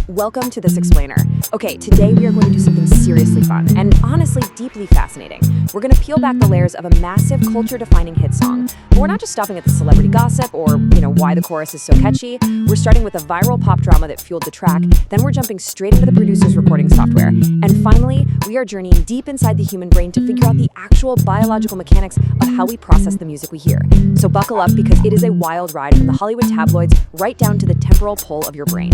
Welcome to This Explainer. Okay, today we are going to do something seriously fun and honestly deeply fascinating. We're going to peel back the layers of a massive culture-defining hit song. But we're not just stopping at the celebrity gossip or, why the chorus is so catchy. We're starting with a viral pop drama that fueled the track, then we're jumping straight into the producer's recording software. And finally, we are journeying deep inside the human brain to figure out the actual biological mechanics of how we process the music we hear. So buckle up because it is a wild ride from the Hollywood tabloids right down to the temporal pole of your brain.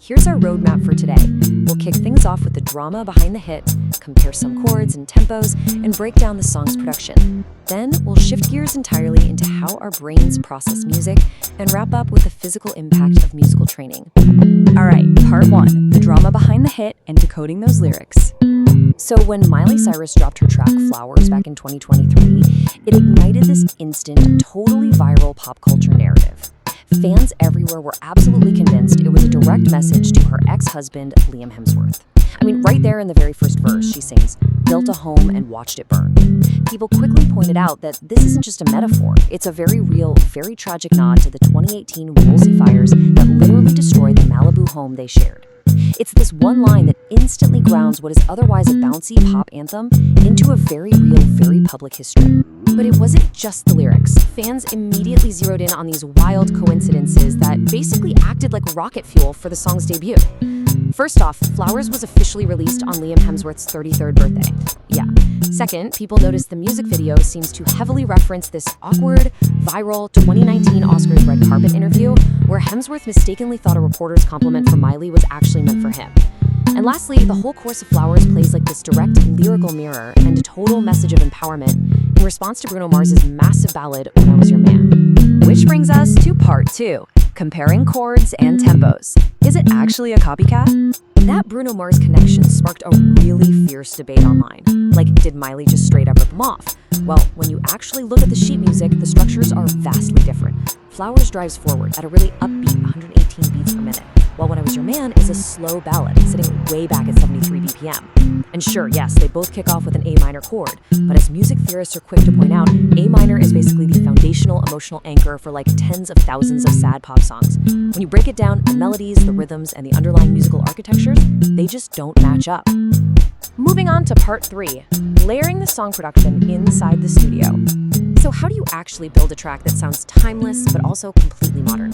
Here's our roadmap for today. We'll kick things off with the drama behind the hit, compare some chords and tempos, and break down the song's production. Then we'll shift gears entirely into how our brains process music and wrap up with the physical impact of musical training. All right, part one, the drama behind the hit and decoding those lyrics. So when Miley Cyrus dropped her track Flowers back in 2023, it ignited this instant, totally viral pop culture narrative. Fans everywhere were absolutely convinced it was a direct message to her ex-husband, Liam Hemsworth. Right there in the very first verse, she sings, "Built a home and watched it burn." People quickly pointed out that this isn't just a metaphor. It's a very real, very tragic nod to the 2018 Woolsey fires that literally destroyed the Malibu home they shared. It's this one line that instantly grounds what is otherwise a bouncy pop anthem into a very real, very public history. But it wasn't just the lyrics. Fans immediately zeroed in on these wild coincidences that basically acted like rocket fuel for the song's debut. First off, Flowers was officially released on Liam Hemsworth's 33rd birthday. Yeah. Second, people noticed the music video seems to heavily reference this awkward, viral 2019 Oscars red carpet interview where Hemsworth mistakenly thought a reporter's compliment from Miley was actually meant for him. And lastly, the whole chorus of Flowers plays like this direct lyrical mirror and a total message of empowerment in response to Bruno Mars's massive ballad, When I Was Your Man. Which brings us to part two, comparing chords and tempos. Is it actually a copycat? That Bruno Mars connection sparked a really fierce debate online. Like, did Miley just straight up rip him off? Well, when you actually look at the sheet music, the structures are vastly different. Flowers drives forward at a really upbeat 118 beats per minute, while When I Was Your Man is a slow ballad, sitting way back at 73 BPM. And sure, yes, they both kick off with an A minor chord, but as music theorists are quick to point out, A minor is basically the foundational emotional anchor for like tens of thousands of sad pop songs. When you break it down, the melodies, the rhythms, and the underlying musical architectures, they just don't match up. Moving on to part three, layering the song production inside the studio. So how do you actually build a track that sounds timeless but also completely modern?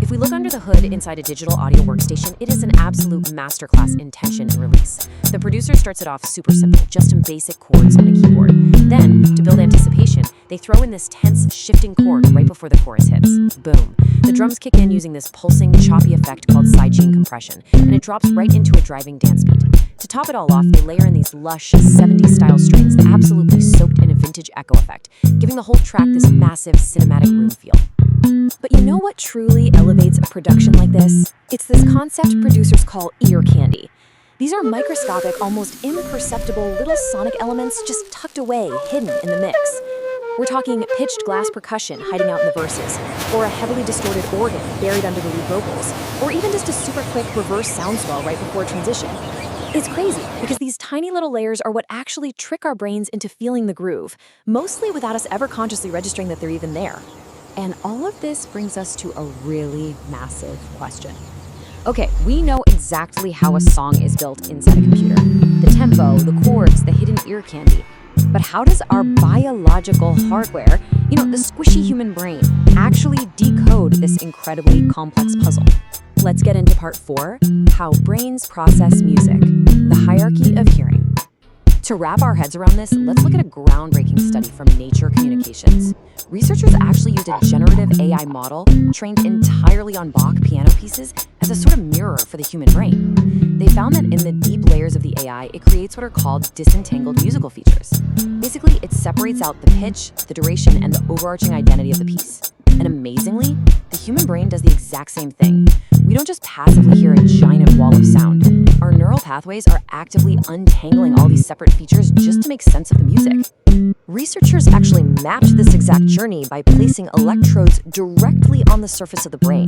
If we look under the hood inside a digital audio workstation, it is an absolute masterclass in tension and release. The producer starts it off super simple, just some basic chords on a keyboard. Then, to build anticipation, they throw in this tense, shifting chord right before the chorus hits. Boom. The drums kick in using this pulsing, choppy effect called sidechain compression, and it drops right into a driving dance beat. To top it all off, they layer in these lush, 70s-style strings absolutely soaked in a vintage echo effect, giving the whole track this massive cinematic room feel. But you know what truly elevates a production like this? It's this concept producers call ear candy. These are microscopic, almost imperceptible little sonic elements just tucked away, hidden in the mix. We're talking pitched glass percussion hiding out in the verses, or a heavily distorted organ buried under the lead vocals, or even just a super quick reverse sound swell right before transition. It's crazy, because these tiny little layers are what actually trick our brains into feeling the groove, mostly without us ever consciously registering that they're even there. And all of this brings us to a really massive question. Okay, we know exactly how a song is built inside a computer. The tempo, the chords, the hidden ear candy. But how does our biological hardware, the squishy human brain, actually decode this incredibly complex puzzle? Let's get into part four, how brains process music, the hierarchy of hearing. To wrap our heads around this, let's look at a groundbreaking study from Nature Communications. Researchers actually used a generative AI model trained entirely on Bach piano pieces as a sort of mirror for the human brain. They found that in the deep layers of the AI, it creates what are called disentangled musical features. Basically, it separates out the pitch, the duration, and the overarching identity of the piece. And amazingly, the human brain does the exact same thing. We don't just passively hear a giant wall of sound. Our neural pathways are actively untangling all these separate features just to make sense of the music. Researchers actually mapped this exact journey by placing electrodes directly on the surface of the brain.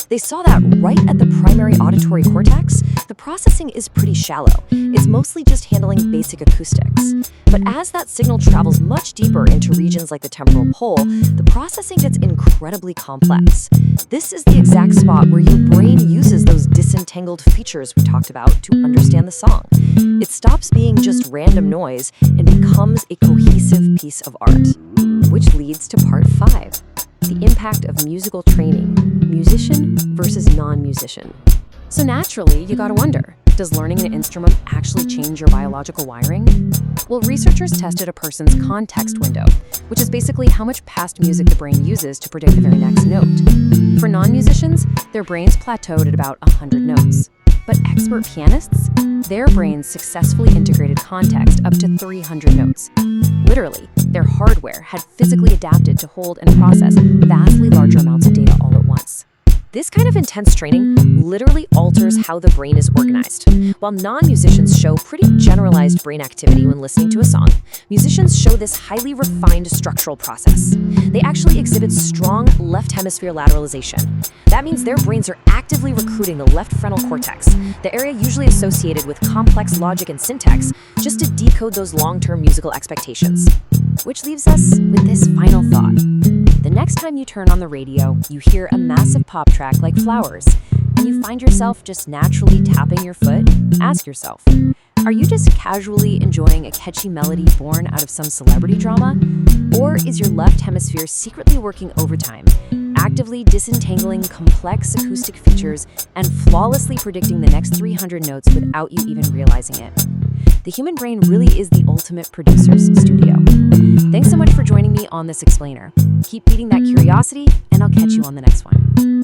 They saw that right at the primary auditory cortex, the processing is pretty shallow. It's mostly just handling basic acoustics. But as that signal travels much deeper into regions like the temporal pole, the processing gets incredibly complex. This is the exact spot where your brain uses those disentangled features we talked about to understand the song. It stops being just random noise and becomes a cohesive piece of art. Which leads to part 5, the impact of musical training, musician versus non-musician. So naturally, you gotta wonder, does learning an instrument actually change your biological wiring? Well, researchers tested a person's context window, which is basically how much past music the brain uses to predict the very next note. For non-musicians, their brains plateaued at about 100 notes. But expert pianists, their brains successfully integrated context up to 300 notes. Literally, their hardware had physically adapted to hold and process vastly larger amounts of data all at once. This kind of intense training literally alters how the brain is organized. While non-musicians show pretty generalized brain activity when listening to a song, musicians show this highly refined structural process. They actually exhibit strong left hemisphere lateralization. That means their brains are actively recruiting the left frontal cortex, the area usually associated with complex logic and syntax, just to decode those long-term musical expectations. Which leaves us with this final thought. The next time you turn on the radio, you hear a massive pop track like Flowers, and you find yourself just naturally tapping your foot, ask yourself, are you just casually enjoying a catchy melody born out of some celebrity drama? Or is your left hemisphere secretly working overtime, actively disentangling complex acoustic features and flawlessly predicting the next 300 notes without you even realizing it? The human brain really is the ultimate producer's studio. Thanks so much for joining me on this explainer. Keep feeding that curiosity, and I'll catch you on the next one.